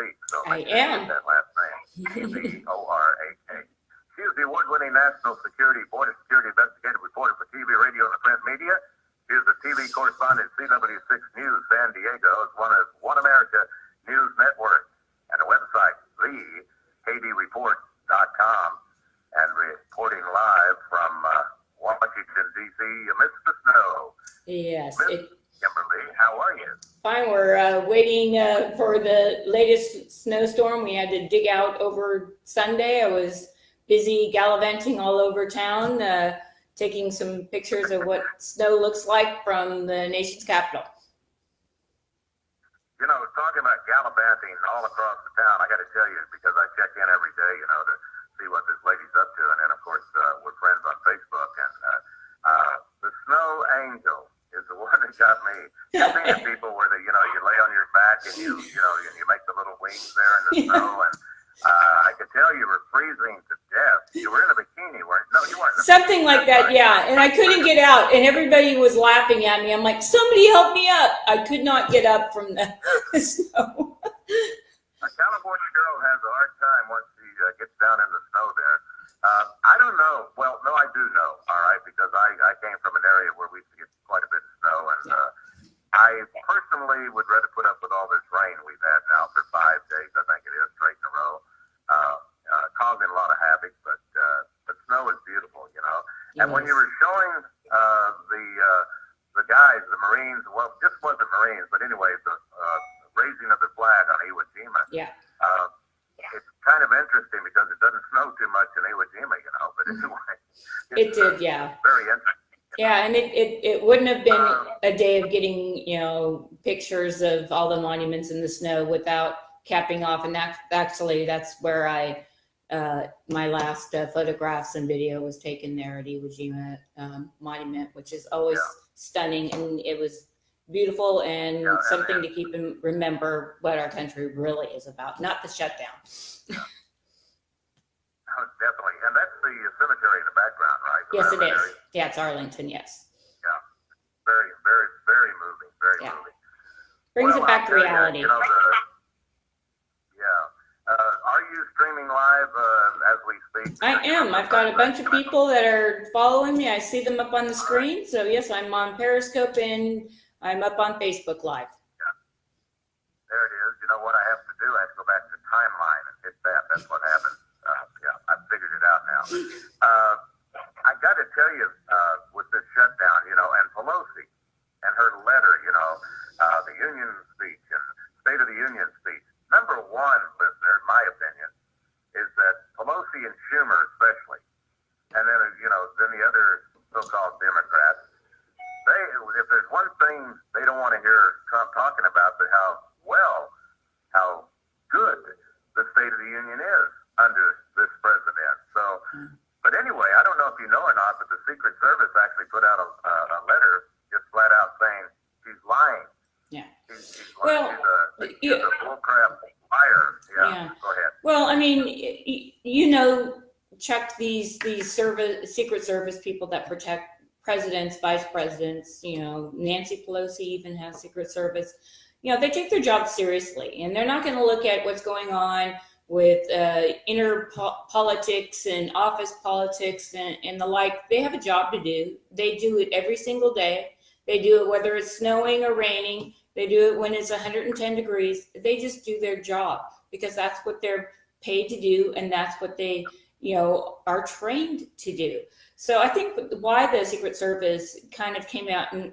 speak. So I am. That last name, Borak. She is the award-winning National Security Board of Security investigative reporter for TV, radio, and the print media. She is the TV correspondent at CW6 News San Diego, as well as One America News Network, and the website, thekdreport.com, and reporting live from Washington, D.C., amidst the snow. Yes. Kimberly, how are you? Fine. We're waiting for the latest snowstorm. We had to dig out over Sunday. I was busy gallivanting all over town, taking some pictures of what snow looks like from the nation's capital. You know, talking about gallivanting all across the town, I got to tell you, because I check in every day, you know, to see what this lady's up to. And then, of course, we're friends on Facebook. And the snow angel is the one that got me. You've seen the people where, you know, you lay on your back and you make the little wings there in the snow. And I could tell you were freezing to death. You were in a bikini, weren't you? No, you weren't. Something like that, yeah. And I couldn't get out, and everybody was laughing at me. I'm like, somebody help me up. I could not get up from the snow. A California girl has a hard time once she gets down in the snow there. I don't know. Well, no, I do know, all right, because I came from an area where we used to get quite a bit of snow, and I personally would rather put up with all this rain we've had now for 5 days, I think it is, straight in a row, causing a lot of havoc, but snow is beautiful, you know. And when you were showing the guys, the Marines, well, this wasn't Marines, but anyway, the raising of the flag on Iwo Jima. Yeah. It's kind of interesting because it doesn't snow too much in Iwo Jima, you know, but anyway. It did, yeah. Very interesting. Yeah, and it wouldn't have been a day of getting, you know, pictures of all the monuments in the snow without capping off. And actually, that's where my last photographs and video was taken there at Iwo Jima Monument, which is always stunning. And it was beautiful and something to keep and remember what our country really is about, not the shutdown. Definitely. And that's the cemetery in the background, right? Yes, it is. Yeah, it's Arlington, yes. Yeah. Very, very, very moving. Very moving. Brings it back to reality. You know, are you streaming live as we speak? I am. I've got a bunch of people that are following me. I see them up on the screen. So, yes, I'm on Periscope and I'm up on Facebook Live. Yeah. There it is. You know what I have to do? I have to go back to timeline and hit that. That's what happens. I figured it out now. I got to tell you, with this shutdown, you know, and Pelosi and her letter, you know, the Union speech and State of the Union speech. Number one, listener, in my opinion, is that Pelosi and Schumer especially, and then, you know, then the other so-called Democrats, if there's one thing they don't want to hear Trump talking about, but how good the State of the Union is under this president. So, but anyway, I don't know if you know or not, but the Secret Service actually put out a letter just flat out saying she's lying. Yeah. She's a bullcrap liar. Yeah. Go ahead. Well, I mean, you know, Chuck, these Secret Service people that protect presidents, vice presidents, you know, Nancy Pelosi even has Secret Service. You know, they take their job seriously, and they're not going to look at what's going on with inner politics and office politics and the like. They have a job to do. They do it every single day. They do it whether it's snowing or raining. They do it when it's 110 degrees. They just do their job because that's what they're paid to do, and that's what they, you know, are trained to do. So I think why the Secret Service kind of came out and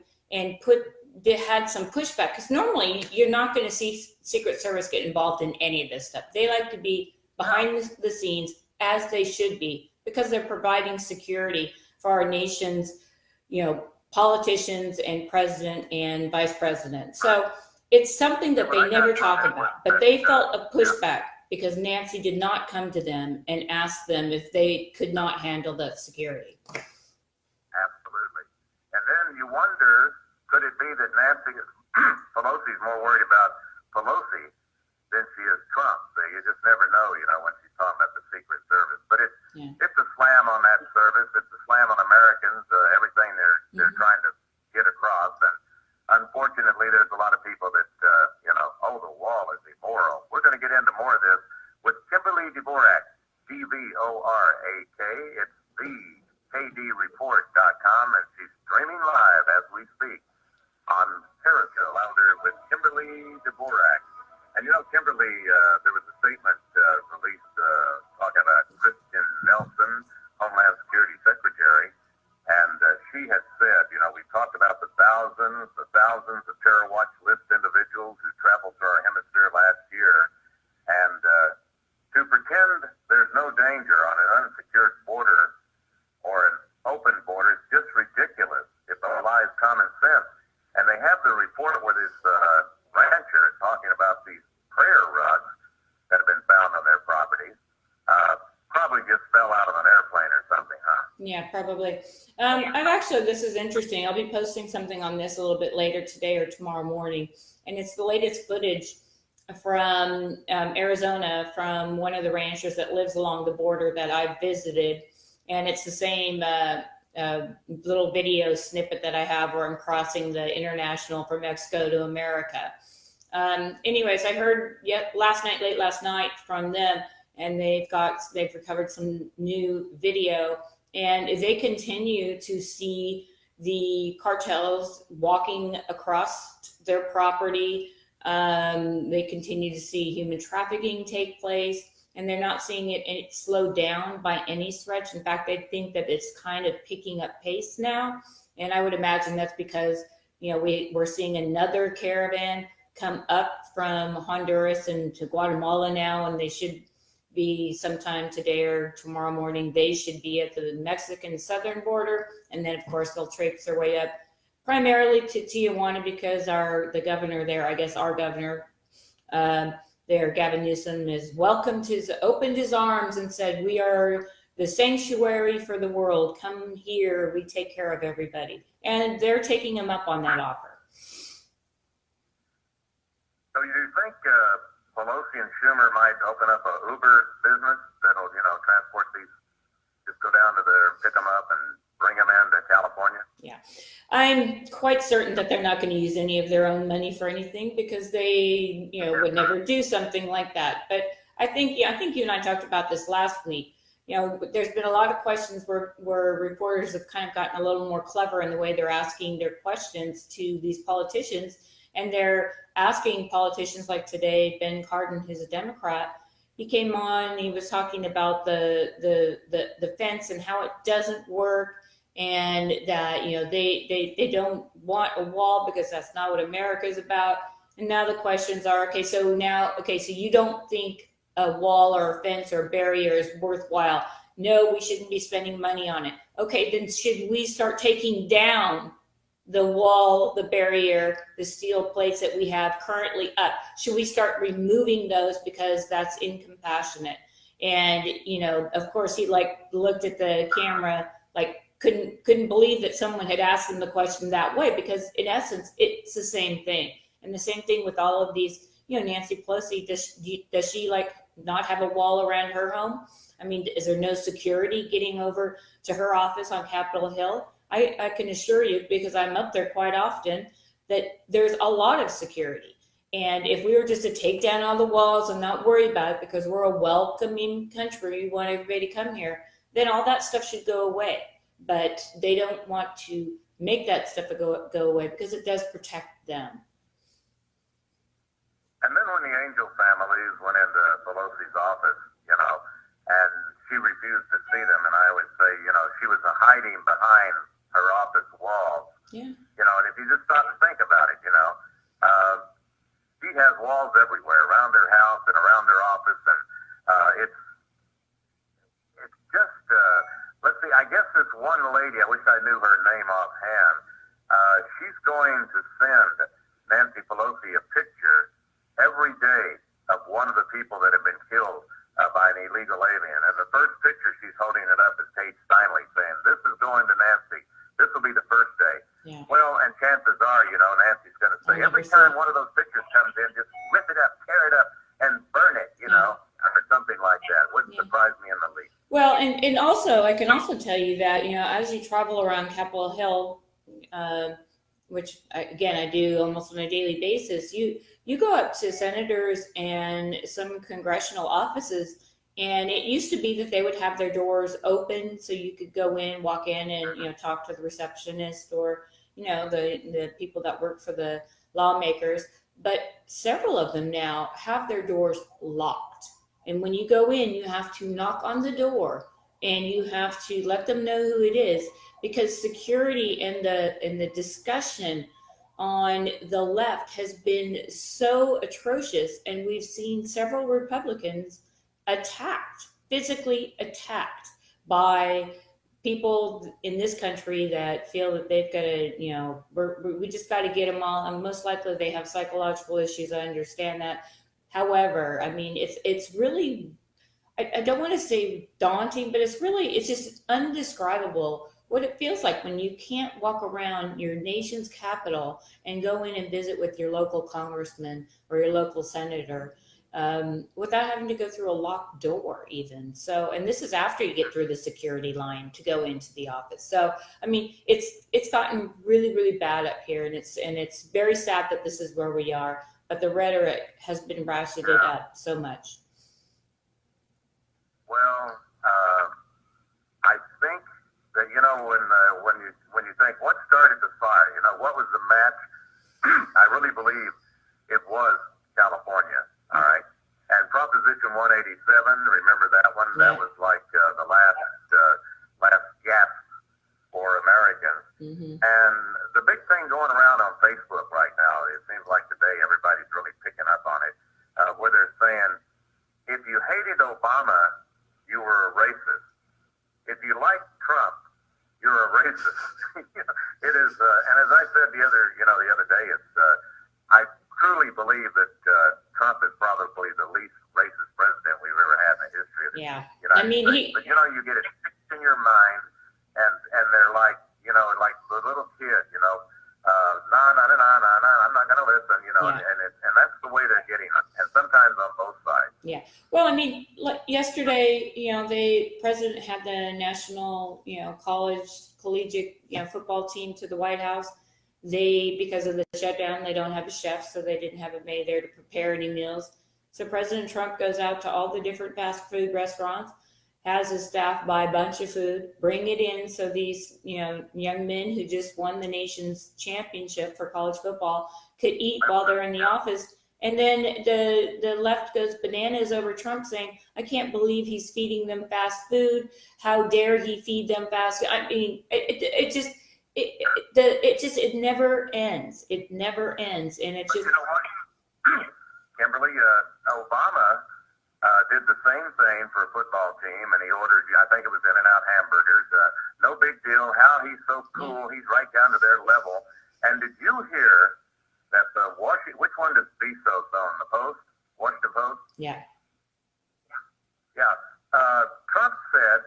they had some pushback, because normally you're not going to see Secret Service get involved in any of this stuff. They like to be behind the scenes, as they should be, because they're providing security for our nation's, you know, politicians and president and vice president. So it's something that they never talk about, but they felt a pushback because Nancy did not come to them and ask them if they could not handle the security. Absolutely. And then you wonder, could it be that Nancy Pelosi's more worried about Pelosi than she is Trump? So you just never know, you know, when she's talking about the Secret Service. But it's a slam on that service. It's a slam on Americans, everything they're trying to get across. And unfortunately, there's a lot of people that, you know, the wall is immoral. We're going to get into BORAK. It's thekdreport.com, and she's streaming live as we speak on CRN Wilder with Kimberly Dvorak. And you know, Kimberly, there was a statement released talking about Christian Nelson, Homeland Security Secretary, and she had said, you know, we talked about the thousands of terror watch list individuals who traveled through our hemisphere last year, and to pretend there's no danger on an unsecured border or an open border is just ridiculous. It belies common sense. And they have the report where this rancher is talking about these prayer rugs that have been found on their property. Probably just fell out of an airplane or something, huh? Yeah, probably. I've actually, this is interesting. I'll be posting something on this a little bit later today or tomorrow morning. And it's the latest footage from Arizona, from one of the ranchers that lives along the border that I visited. And it's the same little video snippet that I have where I'm crossing the international from Mexico to America. Anyways, I heard late last night from them, and they've recovered some new video, and they continue to see the cartels walking across their property. They continue to see human trafficking take place, and they're not seeing it slow down by any stretch. In fact, they think that it's kind of picking up pace now. And I would imagine that's because, you know, we're seeing another caravan come up from Honduras and to Guatemala now, and they should be sometime today or tomorrow morning. They should be at the Mexican southern border, and then of course they'll traipse their way up primarily to Tijuana, because the governor there, I guess our governor there, Gavin Newsom, opened his arms and said, "We are the sanctuary for the world. Come here, we take care of everybody." And they're taking him up on that offer. So you think Pelosi and Schumer might open up a Uber business that'll, you know, transport these, just go down to there, pick them up and bring them into California? Yeah, I'm quite certain that they're not going to use any of their own money for anything, because they, you know, would never do something like that. But I think you and I talked about this last week. You know, there's been a lot of questions where reporters have kind of gotten a little more clever in the way they're asking their questions to these politicians. And they're asking politicians like today, Ben Cardin, who's a Democrat. He came on, he was talking about the fence and how it doesn't work, and that, you know, they don't want a wall because that's not what America is about. And now the questions are, so you don't think a wall or a fence or a barrier is worthwhile? No, we shouldn't be spending money on it. Okay, then should we start taking down the wall, the barrier, the steel plates that we have currently up? Should we start removing those because that's incompassionate? And, you know, of course he looked at the camera, couldn't believe that someone had asked him the question that way, because in essence, it's the same thing. And the same thing with all of these, you know, Nancy Pelosi, does she not have a wall around her home? I mean, is there no security getting over to her office on Capitol Hill? I can assure you, because I'm up there quite often, that there's a lot of security. And if we were just to take down all the walls and not worry about it, because we're a welcoming country, we want everybody to come here, then all that stuff should go away. But they don't want to make that stuff go away because it does protect them. And then when the Angel families went into Pelosi's office, you know, and she refused to see them, and I always say, you know, she was hiding behind her office walls. Yeah. You know, and if you just stop and think about it, you know, she has walls everywhere around her house and around her office, and it's just, let's see, I guess this one lady, I wish I knew her name offhand, she's going to send Nancy Pelosi a picture every day of one of the people that have been killed by an illegal alien. And the first picture she's holding it up is Paige Steinle saying, "This is going to Nancy. This will be the first day." Yeah. Well, and chances are, you know, Nancy's going to say, every time one of those pictures comes in, just rip it up, tear it up, and burn it, you know, or something like that. Wouldn't surprise me in the least. Well, and also, I can also tell you that, you know, as you travel around Capitol Hill, which I do almost on a daily basis, you go up to senators and some congressional offices, And it used to be that they would have their doors open so you could go in, walk in, and talk to the receptionist or the people that work for the lawmakers. But several of them now have their doors locked. And when you go in, you have to knock on the door and you have to let them know who it is, because security and the discussion on the left has been so atrocious, and we've seen several Republicans physically attacked by people in this country that feel that they've got to, we just got to get them all. And most likely they have psychological issues. I understand that. However, I mean, it's really, I don't want to say daunting, but it's just undescribable what it feels like when you can't walk around your nation's capital and go in and visit with your local congressman or your local senator without having to go through a locked door even. So, and this is after you get through the security line to go into the office. So, I mean, it's gotten really, really bad up here, and it's very sad that this is where we are, but the rhetoric has been ratcheted up so much. Well, I think that, when you think what started the fire, what was the match? I really believe it was California. All right. And Proposition 187, remember that one? Yeah. That was like the last gasp for Americans. Mm-hmm. And the big thing going around on Facebook right now, it seems like today everybody's really picking up on it, where they're saying, if you hated Obama, you were a racist. If you like Trump, you're a racist. It is, and as I said the other day, it's I truly believe that Trump is probably the least racist president we've ever had in the history of the United States. But you get it fixed in your mind, and they're like, like the little kid, I'm not gonna listen, and that's the way they're getting it, and sometimes on both sides. Yeah. Well, I mean, yesterday, the president had the national, collegiate, football team to the White House. Because of the shutdown, they don't have a chef, so they didn't have a maid there to prepare any meals. So President Trump goes out to all the different fast food restaurants, has his staff buy a bunch of food, bring it in so these, young men who just won the nation's championship for college football could eat while they're in the office. And then the left goes bananas over Trump saying, I can't believe he's feeding them fast food. How dare he feed them fast food? I mean, it never ends. It never ends. And it's just. You know what? Kimberly, Obama did the same thing for a football team, and he ordered, I think it was In-N-Out hamburgers. No big deal. How he's so cool. He's right down to their level. And did you hear that which one does Bezos own? The Post? Washington Post? Yeah. Yeah. Trump said,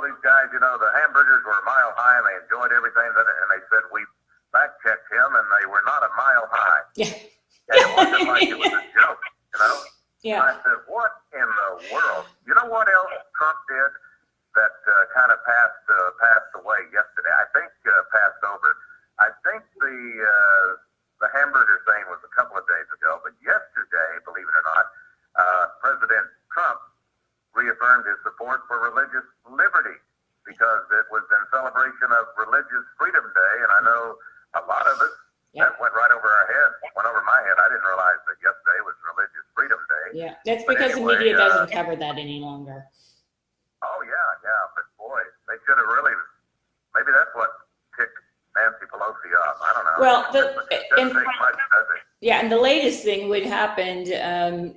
these guys, the hamburgers were a mile high and they enjoyed everything. And they said, we fact-checked him and they were not a mile high. Yeah. And it wasn't like it was a joke, Yeah. And I said, what in the world? You know what else Trump did that kind of passed away yesterday? I think passed over. I think the hamburger thing was a couple of days ago, but yesterday, believe it or not, President Trump reaffirmed his support for religious liberty because it was in celebration of Religious Freedom Day, and I know a lot of us that went right over our head, went over my head. I didn't realize that yesterday was Religious Freedom Day. Yeah, that's because the media doesn't cover that any longer. Oh, yeah, but boy, they should have really, maybe that's what ticked Nancy Pelosi off. I don't know. Well, and the latest thing would happened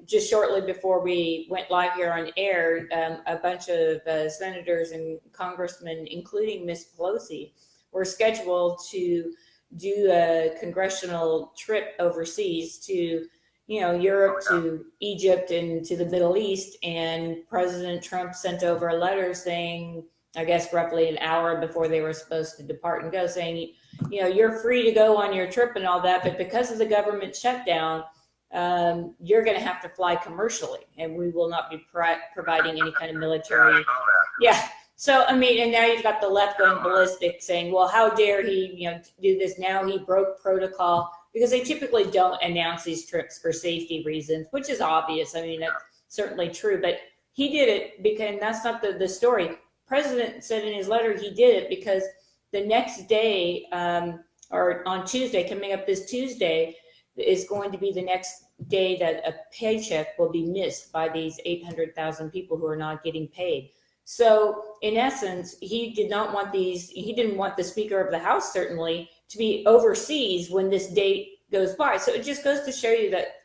just shortly before we went live here on air. A bunch of senators and congressmen, including Miss Pelosi, were scheduled to do a congressional trip overseas to, Europe, to Egypt, and to the Middle East. And President Trump sent over a letter saying, I guess roughly an hour before they were supposed to depart and go, saying, you're free to go on your trip and all that, but because of the government shutdown, you're going to have to fly commercially, and we will not be providing any kind of military. Yeah. So, I mean, and now you've got the left going ballistic saying, well, how dare he, do this now? He broke protocol, because they typically don't announce these trips for safety reasons, which is obvious. I mean, that's certainly true, but he did it because, and that's not the story. President said in his letter he did it because the next day, or on Tuesday, coming up this Tuesday, is going to be the next day that a paycheck will be missed by these 800,000 people who are not getting paid. So in essence, he didn't want the Speaker of the House certainly to be overseas when this date goes by. So it just goes to show you that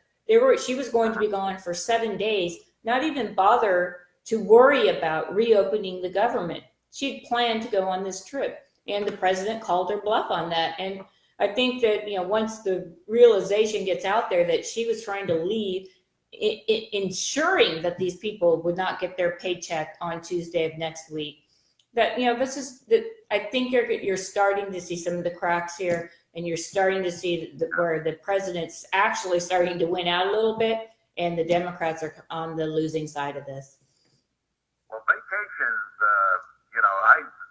she was going to be gone for 7 days, not even bother to worry about reopening the government. She'd planned to go on this trip, and the president called her bluff on that. And I think that, once the realization gets out there that she was trying to leave, ensuring that these people would not get their paycheck on Tuesday of next week, that, I think you're starting to see some of the cracks here, and you're starting to see where the president's actually starting to win out a little bit, and the Democrats are on the losing side of this. Well, vacations,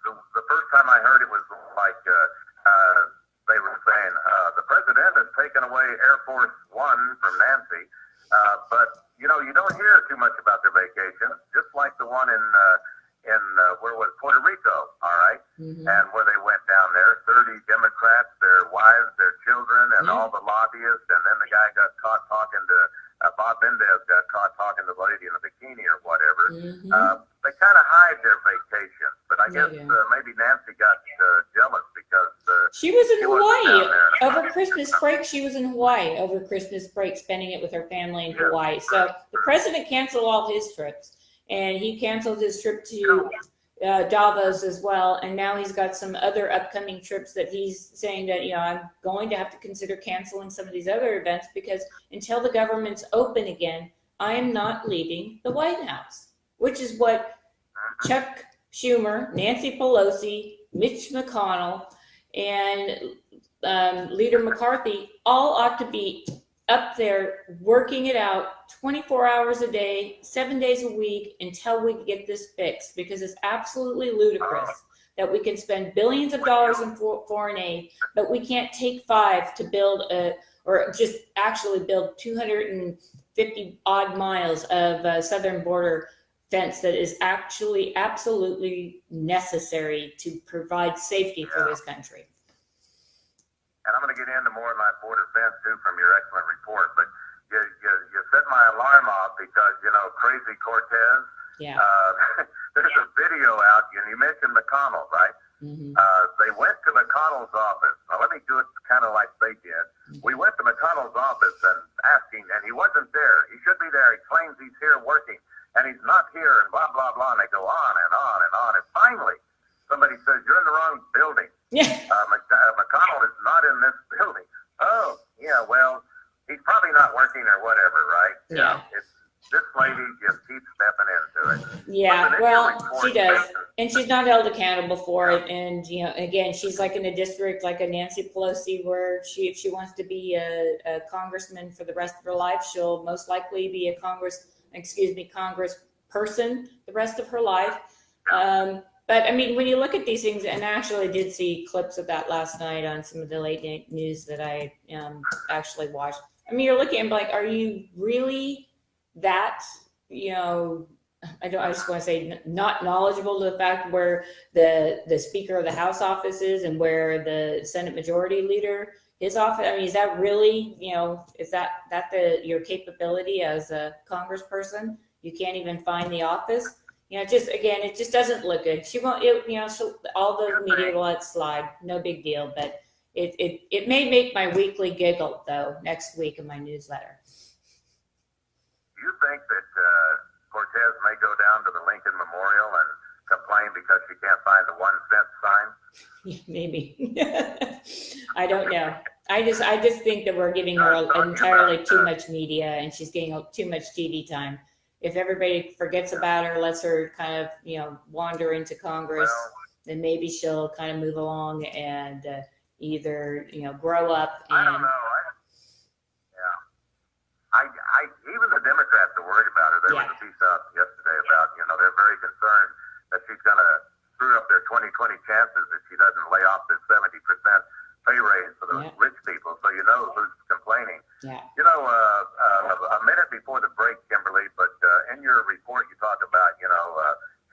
the first time I heard it was like they were saying the president has taken away Air Force One from Nancy, but you don't hear too much about their vacations, just like the one in where was Puerto Rico, all right, and where they went down there, 30 Democrats, their wives, their children, and all the lobbyists, and then the guy got caught talking to Bob Mendez got caught talking to the lady in a bikini or whatever. They kind of hide their vacation, but I guess maybe Nancy got jealous because she was in Hawaii over Christmas break. She was in Hawaii over Christmas break, spending it with her family in Hawaii. So the president canceled all his trips, and he canceled his trip to Davos as well. And now he's got some other upcoming trips that he's saying that, I'm going to have to consider canceling some of these other events because until the government's open again, I am not leaving the White House, which is what Chuck Schumer, Nancy Pelosi, Mitch McConnell, and Leader McCarthy all ought to be up there working it out 24 hours a day, 7 days a week until we get this fixed, because it's absolutely ludicrous that we can spend billions of dollars in foreign aid, but we can't take 5 to build or just actually build 250 odd miles of southern border fence that is actually absolutely necessary to provide safety for this country. And I'm going to get into more of my border fence too from your excellent report, but you set my alarm off because, crazy Cortez. Yeah. There's a video out, and you mentioned McConnell, right? They went to McConnell's office. Now, let me do it kind of like they did. We went to McConnell's office and asking, and he wasn't there. He should be there. He claims he's here working, and he's not here, and blah, blah, blah, and they go on and on and on. And finally, somebody says, you're in the wrong building. McConnell is not in this building. Oh, yeah, well, he's probably not working or whatever, right? Yeah. This lady just keeps stepping into it. Yeah, well, she does. And she's not held accountable for it. And, again, she's like in a district like a Nancy Pelosi where if she wants to be a congressman for the rest of her life, she'll most likely be a congressperson the rest of her life. But I mean, when you look at these things, and I actually did see clips of that last night on some of the late night news that I actually watched. I mean, you're looking and like, are you really that, I just want to say not knowledgeable to the fact where the Speaker of the House office is and where the Senate Majority Leader, his office, I mean, is that really, is that your capability as a congressperson? You can't even find the office? It just doesn't look good. She won't, all the media will let it slide. No big deal, but it may make my weekly giggle though next week in my newsletter. Do you think that Cortez may go down to the Lincoln Memorial and complain because she can't find the 1 cent sign? Yeah, maybe. I don't know. I just think that we're giving her entirely too much media, and she's getting too much TV time. If everybody forgets about her, lets her kind of, wander into Congress, then maybe she'll kind of move along and either, grow up. And, I don't know. Even the Democrats are worried about her. There was a piece out yesterday about, they're very concerned that she's going to screw up their 2020 chances if she doesn't lay off this 70% pay raise for the rich people. So who's complaining. Yeah. A minute before the break, Kimberly, but in your report you talk about,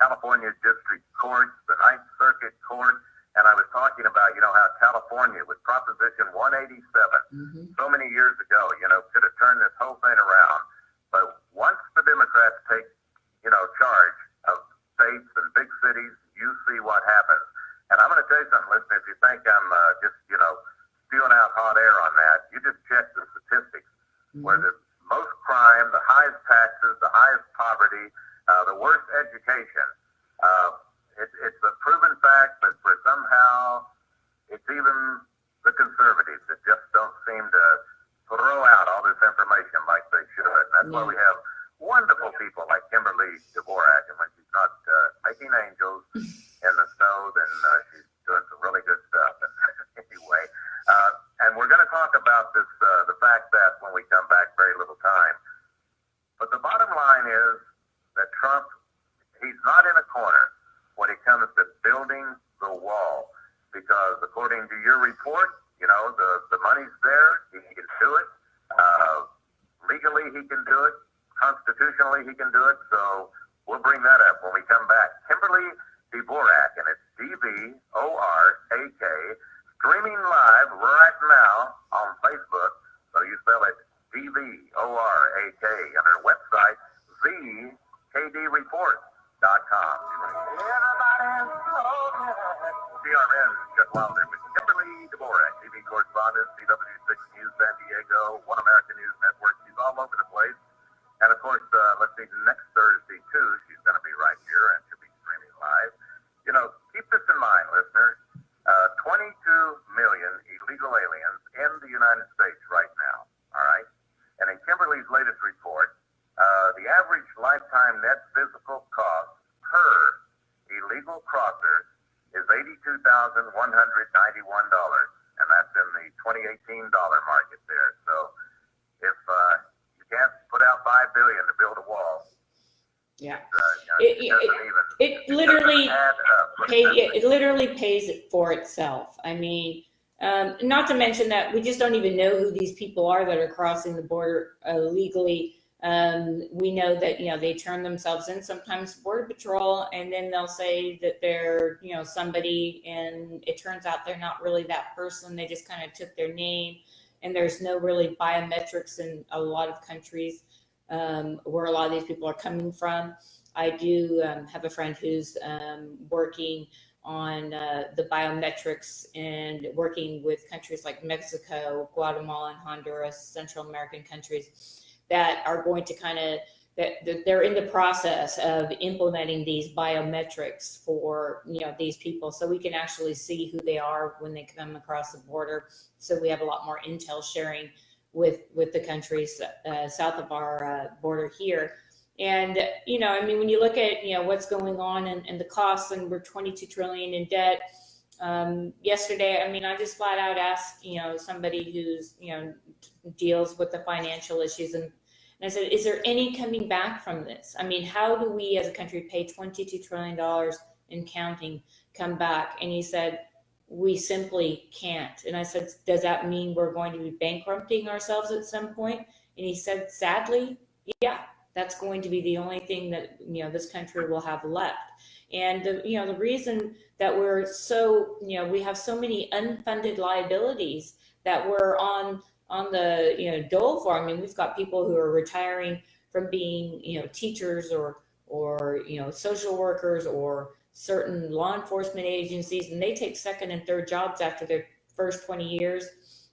California District Courts, the Ninth Circuit Court, and I was talking about, how California with Proposition 187 so many years ago, could have turned this whole thing around. But once the Democrats take, charge of states and big cities, you see what happens. And I'm going to tell you something, listeners, if you think I'm just, spewing out hot air on that, you just check the statistics where the most crime, the highest taxes, the highest poverty, the worst education. It's a proven fact, but for somehow it's even the conservatives that just don't seem to throw out all this information like they should. And that's why we have wonderful people like Kimberly Dvorak, and when she's not making angels in the snow, then she's doing some really good stuff. And anyway, and we're going to talk about this, the fact that when we come back, very little time. But the bottom line is that Trump, he's not in a corner when it comes to building the wall, because according to your report, the money's there, he can do it. Legally, he can do it. Constitutionally, he can do it. So we'll bring that up when we come back. Kimberly Dvorak, and it's Dvorak, streaming live right now on Facebook. So you spell it Dvorak on her website, thekdreport.com. CRN Wilder with Kimberly Dvorak, TV correspondent, CW6 News San Diego, One American News Network. She's all over the place. And of course, let's see, next Thursday too, she's going to be right here and she'll be streaming live. Keep this in mind, listeners. 22 million illegal aliens in the United States right now. All right. And in Kimberly's latest report, the average lifetime net physical cost per illegal crosser is $82,191, and that's in the 2018 dollar market there. So if you can't put out $5 billion to build a wall, it literally pays it for itself. I mean, not to mention that we just don't even know who these people are that are crossing the border illegally. We know that, they turn themselves in sometimes Border Patrol, and then they'll say that they're, somebody, and it turns out they're not really that person. They just kind of took their name, and there's no really biometrics in a lot of countries where a lot of these people are coming from. I do have a friend who's working on the biometrics and working with countries like Mexico, Guatemala, and Honduras, Central American countries, that are going to that they're in the process of implementing these biometrics for, these people, so we can actually see who they are when they come across the border. So we have a lot more intel sharing with the countries south of our border here. And, when you look at, what's going on and the costs, and we're 22 trillion in debt. Yesterday, I just flat out asked, somebody who's, deals with the financial issues, and I said, is there any coming back from this? How do we as a country pay $22 trillion and counting come back? And he said, we simply can't. And I said, does that mean we're going to be bankrupting ourselves at some point? And he said, sadly, yeah, that's going to be the only thing that, this country will have left. And the reason that we're so, we have so many unfunded liabilities that we're on the dole for. We've got people who are retiring from being, teachers or social workers or certain law enforcement agencies, and they take second and third jobs after their first 20 years.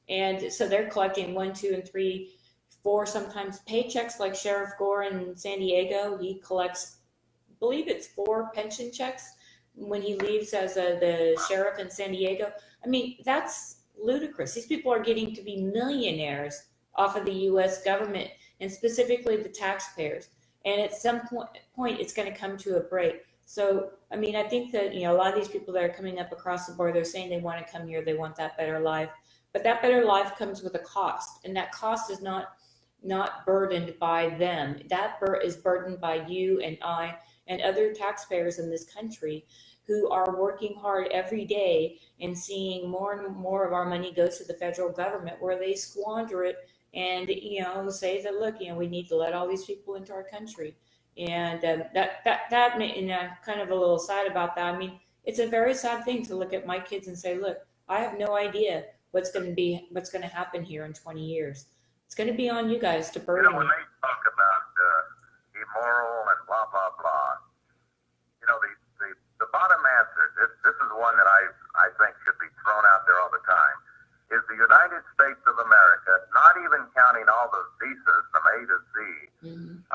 And so they're collecting 1, 2, and 3, 4 sometimes paychecks, like Sheriff Gore in San Diego. He collects, I believe it's 4 pension checks when he leaves as the sheriff in San Diego. That's ludicrous. These people are getting to be millionaires off of the U.S. government, and specifically the taxpayers. And at some point, it's going to come to a break. So, I think that, a lot of these people that are coming up across the border, they're saying they want to come here, they want that better life. But that better life comes with a cost, and that cost is not burdened by them. That is burdened by you and I and other taxpayers in this country who are working hard every day and seeing more and more of our money go to the federal government, where they squander it and, say that, look, we need to let all these people into our country. And that kind of a little sad about that. I mean, it's a very sad thing to look at my kids and say, look, I have no idea what's going to happen here in 20 years. It's going to be on you guys to burden. When they talk about immoral and blah, blah, blah, the bottom answer, this is one that I think should be thrown out there all the time, is the United States of America, not even counting all the visas from A to Z,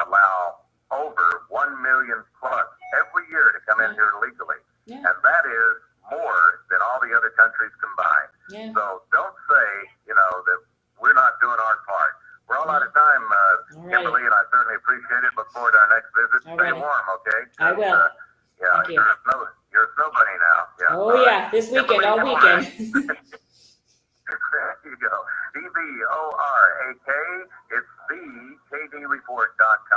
allow over 1 million plus every year to come in here legally. Yeah. And that is more than all the other countries combined. Yeah. So don't say, that we're not doing our part. We're all out of time, Kimberly, and I certainly appreciate it. Look forward to our next visit. Stay warm, okay? I will. Yeah, you're a snow bunny now. Yeah. Oh, yeah, this weekend, all weekend. There you go. DBORAK, it's thekdreport.com.